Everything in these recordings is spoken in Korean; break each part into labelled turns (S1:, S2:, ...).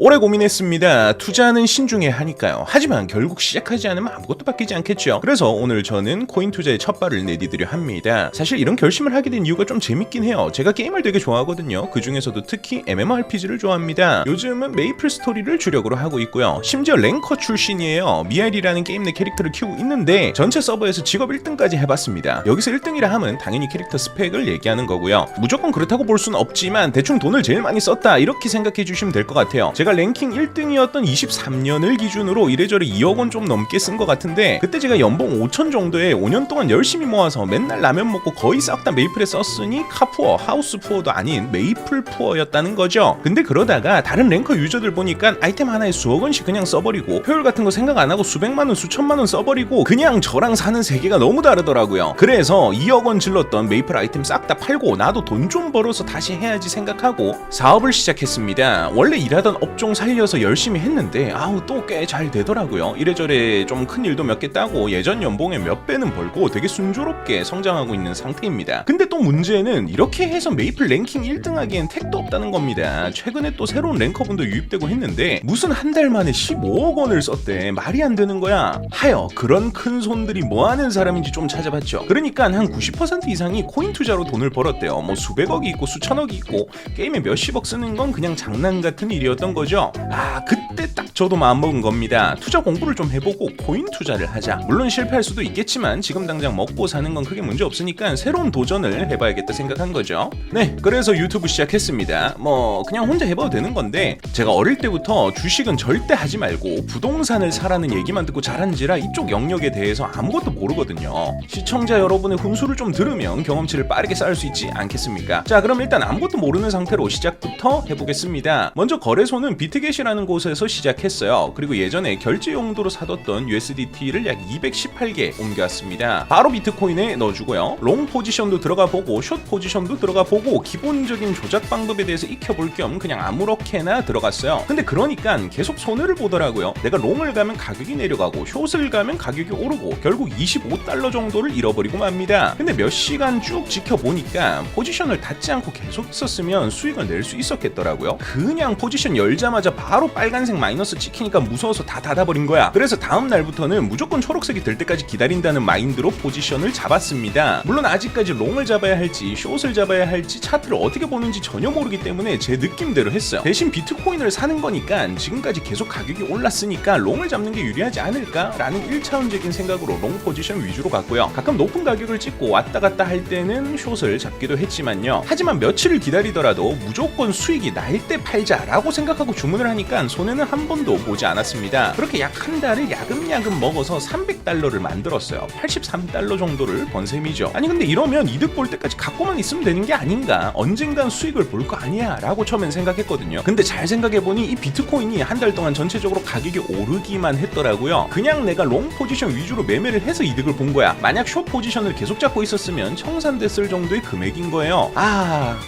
S1: 오래 고민했습니다. 투자는 신중해야 하니까요. 하지만 결국 시작하지 않으면 아무것도 바뀌지 않겠죠. 그래서 오늘 저는 코인 투자에 첫 발을 내디디려 합니다. 사실 이런 결심을 하게 된 이유가 좀 재밌긴 해요. 제가 게임을 되게 좋아하거든요. 그 중에서도 특히 MMORPG를 좋아합니다. 요즘은 메이플 스토리를 주력으로 하고 있고요. 심지어 랭커 출신이에요. 미알이라는 게임 내 캐릭터를 키우고 있는데 전체 서버에서 직업 1등까지 해봤습니다. 여기서 1등이라 하면 당연히 캐릭터 스펙을 얘기하는 거고요. 무조건 그렇다고 볼 수는 없지만 대충 돈을 제일 많이 썼다 이렇게 생각해 주시면 될 것 같아요. 제가 랭킹 1등이었던 23년을 기준으로 이래저래 2억 원 좀 넘게 쓴 것 같은데 그때 제가 연봉 5천 정도에 5년 동안 열심히 모아서 맨날 라면 먹고 거의 싹 다 메이플에 썼으니 카푸어, 하우스 푸어도 아닌 메이플 푸어였다는 거죠. 근데 그러다가 다른 랭커 유저들 보니까 아이템 하나에 수억 원씩 그냥 써버리고 효율 같은 거 생각 안 하고 수백만 원, 수천만 원 써버리고 그냥 저랑 사는 세계가 너무 다르더라고요. 그래서 2억 원 질렀던 메이플 아이템 싹 다 팔고 나도 돈 좀 벌어서 다시 해야지 생각하고 사업을 시작했습니다. 원래 일하던 업종 살려서 열심히 했는데 또 꽤 잘 되더라고요. 이래저래 좀 큰 일도 몇 개 따고 예전 연봉의 몇 배는 벌고 되게 순조롭게 성장하고 있는 상태입니다. 근데 또 문제는 이렇게 해서 메이플 랭킹 1등 하기엔 택도 없다는 겁니다. 최근에 또 새로운 랭커분도 유입되고 했는데 무슨 한 달 만에 15억 원을 썼대. 말이 안 되는 거야. 하여 그런 큰 손들이 뭐 하는 사람인지 좀 찾아봤죠. 그러니까 한 90% 이상이 코인 투자로 돈을 벌었대요. 뭐 수백억이 있고 수천억이 있고 게임에 몇십억 쓰는 건 그냥 장난 같은 일이었던 거죠. 그때 딱 저도 마음먹은 겁니다. 투자 공부를 좀 해보고 코인 투자를 하자. 물론 실패할 수도 있겠지만 지금 당장 먹고 사는 건 크게 문제 없으니까 새로운 도전을 해봐야겠다 생각한 거죠. 네, 그래서 유튜브 시작했습니다. 그냥 혼자 해봐도 되는 건데 제가 어릴 때부터 주식은 절대 하지 말고 부동산을 사라는 얘기만 듣고 자란지라 이쪽 영역에 대해서 아무것도 모르거든요. 시청자 여러분의 훈수를 좀 들으면 경험치를 빠르게 쌓을 수 있지 않겠습니까? 자, 그럼 일단 아무것도 모르는 상태로 시작부터 해보겠습니다. 먼저 거래소는 비트겟이라는 곳에서 시작했어요. 그리고 예전에 결제 용도로 사뒀던 USDT를 약 218개 옮겨왔습니다. 바로 비트코인에 넣어주고요. 롱 포지션도 들어가 보고 숏 포지션도 들어가 보고 기본적인 조작 방법에 대해서 익혀볼 겸 그냥 아무렇게나 들어갔어요. 근데 그러니까 계속 손해를 보더라고요. 내가 롱을 가면 가격이 내려가고 숏을 가면 가격이 오르고 결국 25달러 정도를 잃어버리고 맙니다. 근데 몇 시간 쭉 지켜보니까 포지션을 닫지 않고 계속 있었으면 수익을 낼 수 있었겠더라고요. 그냥 포지션 열자마자 바로 빨간색 마이너스 찍히니까 무서워서 다 닫아버린 거야. 그래서 다음 날부터는 무조건 초록색이 될 때까지 기다린다는 마인드로 포지션을 잡았습니다. 물론 아직까지 롱을 잡아야 할지 숏을 잡아야 할지 차트를 어떻게 보는지 전혀 모르기 때문에 제 느낌대로 했어요. 대신 비트코인을 사는 거니까 지금까지 계속 가격이 올랐으니까 롱을 잡는 게 유리하지 않을까라는 1차원적인 생각으로 롱 포지션 위주로 갔고요. 가끔 높은 가격을 찍고 왔다 갔다 할 때는 숏을 잡기도 했지만요. 하지만 며칠을 기다리더라도 무조건 수익이 날 때 팔자라고 생각하고 주문을 하니까 손해는 한 번도 보지 않았습니다. 그렇게 약 한 달을 야금야금 먹어서 300달러를 만들었어요. 83달러 정도를 번 셈이죠. 아니 근데 이러면 이득 볼 때까지 갖고만 있으면 되는 게 아닌가, 언젠간 수익을 볼 거 아니야 라고 처음엔 생각했거든요. 근데 잘 생각해보니 이 비트코인이 한 달 동안 전체적으로 가격이 오르기만 했더라고요. 그냥 내가 롱 포지션 위주로 매매를 해서 이득을 본 거야. 만약 숏 포지션을 계속 잡고 있었으면 청산됐을 정도의 금액인 거예요.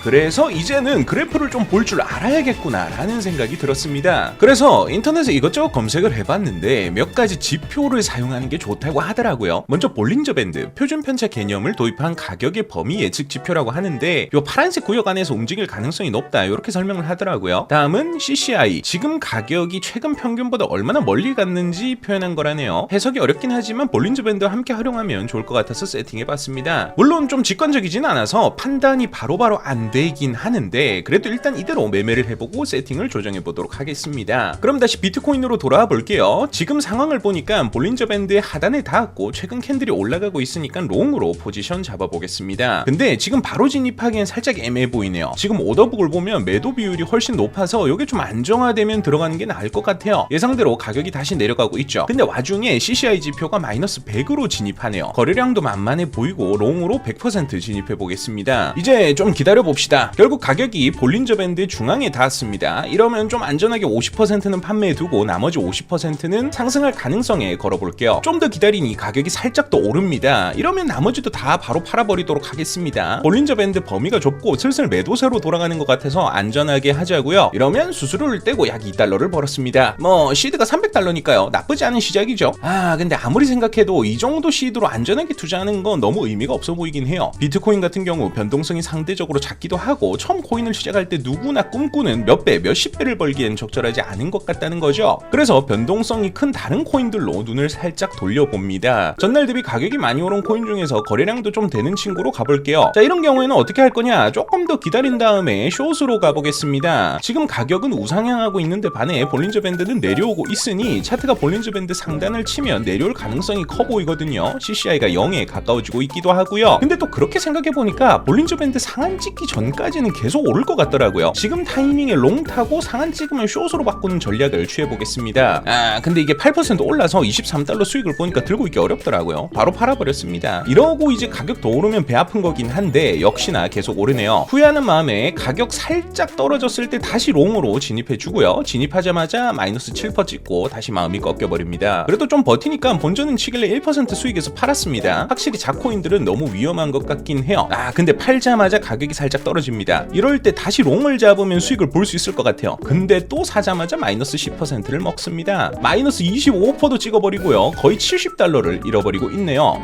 S1: 그래서 이제는 그래프를 좀 볼 줄 알아야겠구나 라는 생각이 들었습니다. 그래서 인터넷에 이것저것 검색을 해봤는데 몇 가지 지표를 사용하는 게 좋다고 하더라고요. 먼저 볼린저 밴드, 표준 편차 개념을 도입한 가격의 범위 예측 지표라고 하는데 요 파란색 구역 안에서 움직일 가능성이 높다 이렇게 설명을 하더라고요. 다음은 CCI, 지금 가격이 최근 평균보다 얼마나 멀리 갔는지 표현한 거라네요. 해석이 어렵긴 하지만 볼린저 밴드와 함께 활용하면 좋을 것 같아서 세팅해봤습니다. 물론 좀 직관적이진 않아서 판단이 바로바로 안 되긴 하는데 그래도 일단 이대로 매매를 해보고 세팅을 조정해보도록 하겠습니다. 그럼 다시 비트코인으로 돌아와 볼게요. 지금 상황을 보니까 볼린저 밴드의 하단에 닿았고 최근 캔들이 올라가고 있으니까 롱으로 포지션 잡아보겠습니다. 근데 지금 바로 진입하기엔 살짝 애매해 보이네요. 지금 오더북을 보면 매도 비율이 훨씬 높아서 이게 좀 안정화되면 들어가는 게 나을 것 같아요. 예상대로 가격이 다시 내려가고 있죠. 근데 와중에 CCI 지표가 마이너스 100으로 진입하네요. 거래량도 만만해 보이고 롱으로 100% 진입해 보겠습니다. 이제 좀 기다려 봅시다. 결국 가격이 볼린저 밴드의 중앙에 닿았습니다. 이러면 좀 안전하게 50%는 판매해 두고 나머지 50%는 상승할 가능성에 걸어볼게요. 좀 더 기다리니 가격이 살짝 더 오릅니다. 이러면 나머지도 다 바로 팔아버리도록 하겠습니다. 볼린저 밴드 범위가 좁고 슬슬 매도세로 돌아가는 것 같아서 안전하게 하자고요. 이러면 수수료를 떼고 약 2달러를 벌었습니다. 시드가 300달러니까요. 나쁘지 않은 시작이죠. 근데 아무리 생각해도 이 정도 시드로 안전하게 투자하는 건 너무 의미가 없어 보이긴 해요. 비트코인 같은 경우 변동성이 상대적으로 작기도 하고 처음 코인을 시작할 때 누구나 꿈꾸는 몇 배, 몇십 배를 벌 걸기엔 적절하지 않은 것 같다는 거죠. 그래서 변동성이 큰 다른 코인들로 눈을 살짝 돌려봅니다. 전날 대비 가격이 많이 오른 코인 중에서 거래량도 좀 되는 친구로 가볼게요. 자, 이런 경우에는 어떻게 할 거냐? 조금 더 기다린 다음에 숏으로 가보겠습니다. 지금 가격은 우상향하고 있는데 반해 볼린저 밴드는 내려오고 있으니 차트가 볼린저 밴드 상단을 치면 내려올 가능성이 커 보이거든요. CCI가 0에 가까워지고 있기도 하고요. 근데 또 그렇게 생각해보니까 볼린저 밴드 상한 찍기 전까지는 계속 오를 것 같더라고요. 지금 타이밍에 롱 타고 상한 찍으면 숏으로 바꾸는 전략을 취해보겠습니다. 근데 이게 8% 올라서 23달러 수익을 보니까 들고 있기 어렵더라고요. 바로 팔아버렸습니다. 이러고 이제 가격 더 오르면 배 아픈 거긴 한데 역시나 계속 오르네요. 후회하는 마음에 가격 살짝 떨어졌을 때 다시 롱으로 진입해주고요. 진입하자마자 마이너스 7% 찍고 다시 마음이 꺾여버립니다. 그래도 좀 버티니까 본전은 치길래 1% 수익에서 팔았습니다. 확실히 자코인들은 너무 위험한 것 같긴 해요. 근데 팔자마자 가격이 살짝 떨어집니다. 이럴 때 다시 롱을 잡으면 수익을 볼 수 있을 것 같아요. 근데 또 사자마자 마이너스 10%를 먹습니다. 마이너스 25%도 찍어버리고요. 거의 70달러를 잃어버리고 있네요.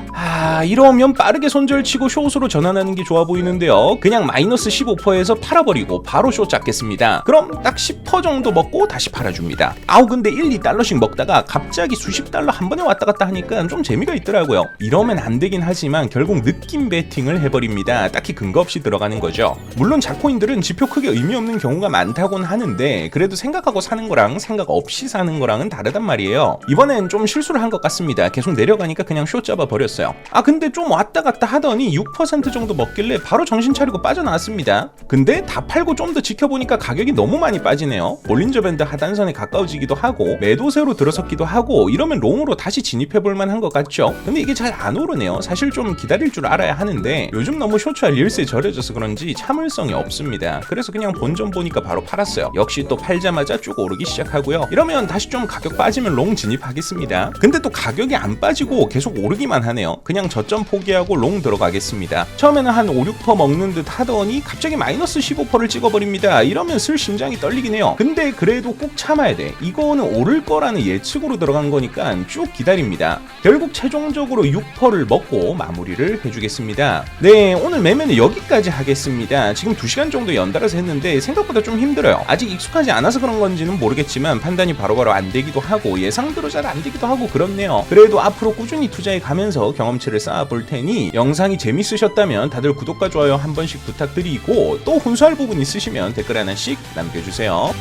S1: 이러면 빠르게 손절치고 숏으로 전환하는 게 좋아 보이는데요. 그냥 마이너스 15%에서 팔아버리고 바로 숏 잡겠습니다. 그럼 딱 10% 정도 먹고 다시 팔아줍니다. 근데 1, 2달러씩 먹다가 갑자기 수십 달러 한 번에 왔다 갔다 하니까 좀 재미가 있더라고요. 이러면 안 되긴 하지만 결국 느낌 베팅을 해버립니다. 딱히 근거 없이 들어가는 거죠. 물론 자코인들은 지표 크게 의미 없는 경우가 많다곤 하는데 그래도 생각하고 사는 거랑 생각 없이 사는 거랑은 다르단 말이에요. 이번엔 좀 실수를 한 것 같습니다. 계속 내려가니까 그냥 숏 잡아 버렸어요. 근데 좀 왔다 갔다 하더니 6% 정도 먹길래 바로 정신 차리고 빠져나왔습니다. 근데 다 팔고 좀 더 지켜보니까 가격이 너무 많이 빠지네요. 볼린저 밴드 하단선에 가까워지기도 하고 매도세로 들어섰기도 하고 이러면 롱으로 다시 진입해볼 만한 것 같죠. 근데 이게 잘 안 오르네요. 사실 좀 기다릴 줄 알아야 하는데 요즘 너무 쇼츠와 릴스에 절여져서 그런지 참을성이 없습니다. 그래서 그냥 본전 보니까 바로 팔았어요. 역시 또 팔자마자 쭉 오르기 시작하고요. 이러면 다시 좀 가격 빠지면 롱 진입하겠습니다. 근데 또 가격이 안 빠지고 계속 오르기만 하네요. 그냥 저점 포기하고 롱 들어가겠습니다. 처음에는 한 5, 6% 먹는 듯 하더니 갑자기 마이너스 15%를 찍어버립니다. 이러면 슬 심장이 떨리긴 해요. 근데 그래도 꼭 참아야 돼. 이거는 오를 거라는 예측으로 들어간 거니까 쭉 기다립니다. 결국 최종적으로 6%를 먹고 마무리를 해주겠습니다. 네, 오늘 매매는 여기까지 하겠습니다. 지금 2시간 정도 연달아서 했는데 생각보다 좀 힘들어요. 아직 익숙하지 않아서 그런 건지는 모르겠지만 판단이 바로바로 안 되기도 하고 예상대로 잘 안 되기도 하고 그렇네요. 그래도 앞으로 꾸준히 투자해 가면서 경험치를 쌓아볼 테니 영상이 재밌으셨다면 다들 구독과 좋아요 한 번씩 부탁드리고 또 훈수할 부분 있으시면 댓글 하나씩 남겨주세요.